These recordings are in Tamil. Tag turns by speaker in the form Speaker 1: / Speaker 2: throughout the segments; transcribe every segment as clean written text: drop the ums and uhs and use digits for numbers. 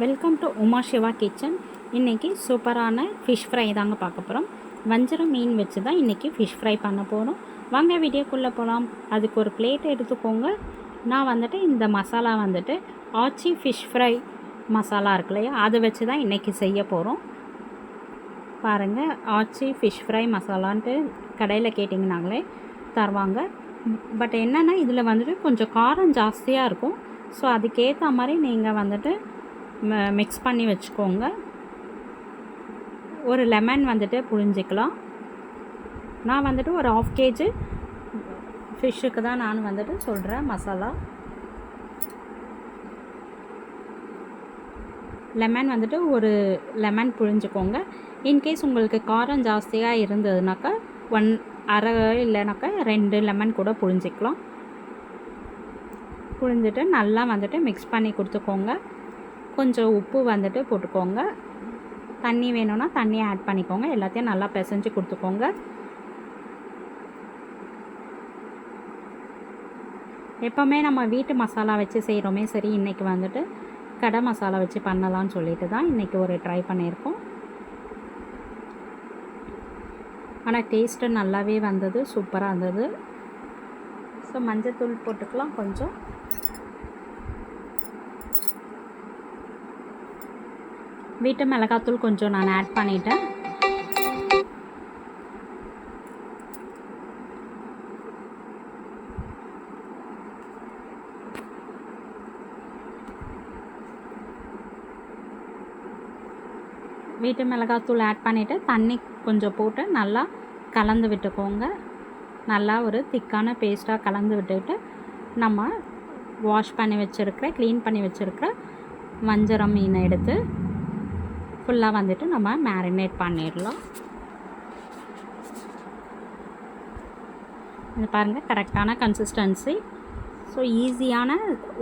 Speaker 1: Welcome to Uma Siva kitchen. இன்றைக்கி சூப்பரான ஃபிஷ் ஃப்ரை தாங்க பார்க்க போகிறோம். வஞ்சரம் மீன் வச்சு தான் இன்றைக்கி ஃபிஷ் ஃப்ரை பண்ண போகிறோம். வாங்க வீடியோக்குள்ளே போகலாம். அதுக்கு ஒரு பிளேட் எடுத்துக்கோங்க. நான் வந்துட்டு இந்த மசாலா வந்துட்டு ஆச்சி ஃபிஷ் ஃப்ரை மசாலா இருக்கு இல்லையா, அதை வச்சு தான் இன்றைக்கி செய்ய போகிறோம். பாருங்கள், ஆச்சி ஃபிஷ் ஃப்ரை மசாலான்ட்டு கடையில் கேட்டிங்கனாங்களே தருவாங்க. பட் என்னென்னா இதில் வந்துட்டு கொஞ்சம் காரம் ஜாஸ்தியாக இருக்கும். ஸோ அதுக்கேற்ற மாதிரி நீங்கள் வந்துட்டு மிக்ஸ் பண்ணி வச்சுக்கோங்க. ஒரு லெமன் வந்துட்டு புழிஞ்சிக்கலாம். நான் வந்துட்டு ஒரு 1/2 kg ஃபிஷ்ஷுக்கு தான் நான் வந்துட்டு சொல்கிறேன் மசாலா. லெமன் வந்துட்டு ஒரு லெமன் புழிஞ்சிக்கோங்க. இன்கேஸ் உங்களுக்கு காரம் ஜாஸ்தியாக இருந்ததுனாக்கா 1/2 இல்லைனாக்கா 2 லெமன் கூட புழிஞ்சிக்கலாம். புழிஞ்சிட்டு நல்லா வந்துட்டு மிக்ஸ் பண்ணி கொடுத்துக்கோங்க. கொஞ்சம் உப்பு வந்துட்டு போட்டுக்கோங்க. தண்ணி வேணும்னா தண்ணியை ஆட் பண்ணிக்கோங்க. எல்லாத்தையும் நல்லா பிசைஞ்சு கொடுத்துக்கோங்க. எப்போவுமே நம்ம வீட்டு மசாலா வச்சு செய்கிறோமே சரி, இன்றைக்கி வந்துட்டு கடை மசாலா வச்சு பண்ணலான்னு சொல்லிட்டு தான் இன்றைக்கி ஒரு ட்ரை பண்ணியிருக்கோம். ஆனால் டேஸ்ட்டு நல்லாவே வந்தது, சூப்பராக இருந்தது. ஸோ மஞ்சத்தூள் போட்டுக்கலாம். கொஞ்சம் வீட்டு மிளகாத்தூள் கொஞ்சம் நான் ஆட் பண்ணிட்டேன். வீட்டு மிளகாத்தூள் ஆட் பண்ணிவிட்டு தண்ணி கொஞ்சம் போட்டு நல்லா கலந்து விட்டுக்கோங்க. நல்லா ஒரு திக்கான பேஸ்ட்டாக கலந்து விட்டுட்டு நம்ம வாஷ் பண்ணி வச்சுருக்கிற க்ளீன் பண்ணி வச்சுருக்கிற வஞ்சரம் மீனை எடுத்து ஃபுல்லாக வந்துட்டு நம்ம மேரினேட் பண்ணிடலாம். இது பாருங்கள், கரெக்டான கன்சிஸ்டன்சி. ஸோ ஈஸியான,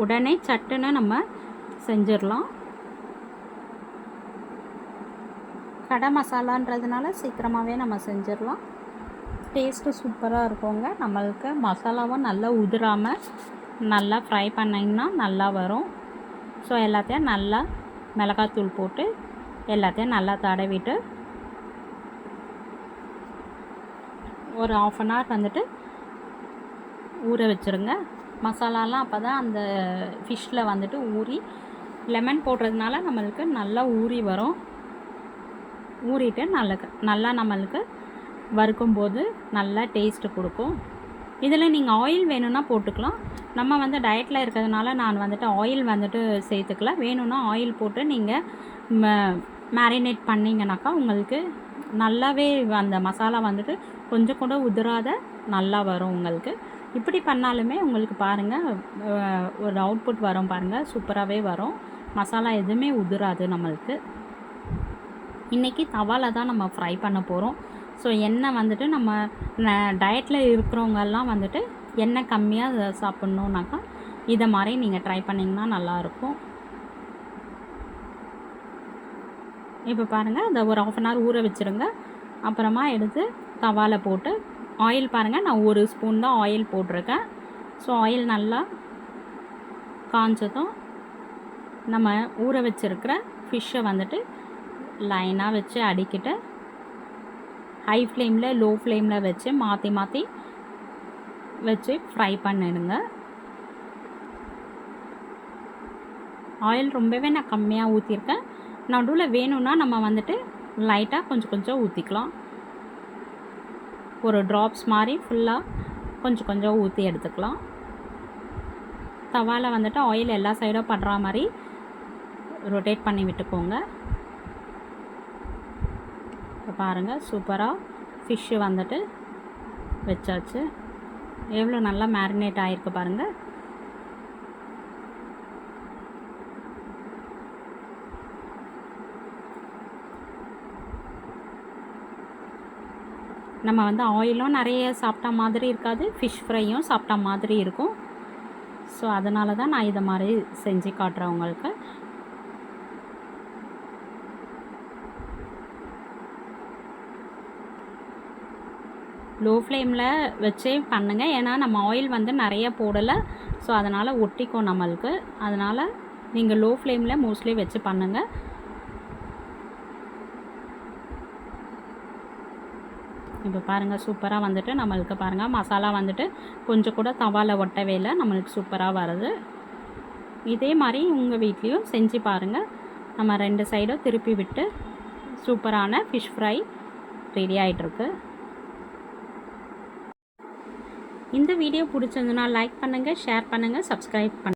Speaker 1: உடனே சட்டுன்னு நம்ம செஞ்சிடலாம். கடை மசாலான்றதுனால சீக்கிரமாகவே நம்ம செஞ்சிடலாம். டேஸ்ட்டு சூப்பராக இருக்குங்க. நம்மளுக்கு மசாலாவும் நல்லா உதிராமல் நல்லா ஃப்ரை பண்ணிங்கன்னா நல்லா வரும். ஸோ எல்லாத்தையும் நல்லா மிளகாத்தூள் போட்டு எல்லாத்தையும் நல்லா தடவிட்டு ஒரு 1/2 hour வந்துட்டு ஊற வச்சுருங்க. மசாலாலாம் அப்போ தான் அந்த ஃபிஷ்ஷில் வந்துட்டு ஊறி, லெமன் போடுறதுனால நம்மளுக்கு நல்லா ஊறி வரும். ஊறிட்டு நல்லா நம்மளுக்கு வறுக்கும்போது நல்லா டேஸ்ட்டு கொடுக்கும். இதில் நீங்கள் ஆயில் வேணும்னா போட்டுக்கலாம். நம்ம வந்து டயட்டில் இருக்கிறதுனால நான் வந்துட்டு ஆயில் வந்துட்டு சேர்த்துக்கல. வேணும்னா ஆயில் போட்டு நீங்கள் மேரினேட் பண்ணிங்கனாக்கா உங்களுக்கு நல்லாவே அந்த மசாலா வந்துட்டு கொஞ்சம் கூட உதிராத நல்லா வரும் உங்களுக்கு. இப்படி பண்ணாலுமே உங்களுக்கு பாருங்கள் ஒரு அவுட்புட் வரும் பாருங்கள், சூப்பராகவே வரும். மசாலா எதுவுமே உதிராது நம்மளுக்கு. இன்றைக்கி தவாவில் தான் நம்ம ஃப்ரை பண்ண போகிறோம். ஸோ எண்ணெய் வந்துட்டு நம்ம டயட்டில் இருக்கிறவங்கெல்லாம் வந்துட்டு எண்ணெய் கம்மியாக சாப்பிட்ணுன்னாக்கா இதை மாதிரி நீங்கள் ட்ரை பண்ணிங்கன்னா நல்லாயிருக்கும். இப்போ பாருங்கள், அதை ஒரு 1/2 hour ஊற வச்சுருங்க. அப்புறமா எடுத்து தவாவில் போட்டு ஆயில் பாருங்கள், நான் 1 ஸ்பூன் தான் ஆயில் போட்டிருக்கேன். ஸோ ஆயில் நல்லா காஞ்சதும் நம்ம ஊற வச்சுருக்கிற ஃபிஷ்ஷை வந்துட்டு லைனாக வச்சு அடிக்கிட்டு ஹை ஃப்ளேமில் லோ ஃப்ளேமில் வச்சு மாற்றி மாற்றி வச்சு ஃப்ரை பண்ணிடுங்க. ஆயில் ரொம்பவே நான் கம்மியாக ஊற்றிருக்கேன். நடுவில் வேணும்னா நம்ம வந்துட்டு லைட்டாக கொஞ்சம் கொஞ்சம் ஊற்றிக்கலாம். ஒரு ட்ராப்ஸ் மாதிரி ஃபுல்லாக கொஞ்சம் கொஞ்சம் ஊற்றி எடுத்துக்கலாம். தவாவில் வந்துட்டு ஆயில் எல்லா சைடும் படுற மாதிரி ரொட்டேட் பண்ணி விட்டுக்கோங்க. இப்போ பாருங்கள், சூப்பராக ஃபிஷ்ஷு வந்துட்டு வச்சாச்சு. எவ்வளோ நல்லா மேரினேட் ஆகிருக்கு பாருங்கள். நம்ம வந்து ஆயிலும் நிறைய சாப்பிட்டா மாதிரி இருக்காது, ஃபிஷ் ஃப்ரையும் சாப்பிட்டா மாதிரி இருக்கும். ஸோ அதனால தான் நான் இதை மாதிரி செஞ்சு காட்டுறேன் உங்களுக்கு. லோ ஃப்ளேமில் வச்சே பண்ணுங்கள். ஏன்னா நம்ம ஆயில் வந்து நிறைய போடலை. ஸோ அதனால் ஒட்டிக்கும் நம்மளுக்கு. அதனால் நீங்கள் லோ ஃப்ளேமில் மோஸ்ட்லி வச்சு பண்ணுங்கள். இப்போ பாருங்கள் சூப்பராக வந்துட்டு நம்மளுக்கு பாருங்கள் மசாலா வந்துட்டு கொஞ்சம் கூட தவாவில் ஒட்டவே இல்லை, நம்மளுக்கு சூப்பராக வருது. இதே மாதிரி உங்கள் வீட்லேயும் செஞ்சு பாருங்கள். நம்ம 2 சைடும் திருப்பி விட்டு சூப்பரான ஃபிஷ் ஃப்ரை ரெடி ஆகிட்டுருக்கு. இந்த வீடியோ பிடிச்சிருந்ததுன்னா லைக் பண்ணுங்கள், ஷேர் பண்ணுங்கள், சப்ஸ்கிரைப் பண்ணுங்கள்.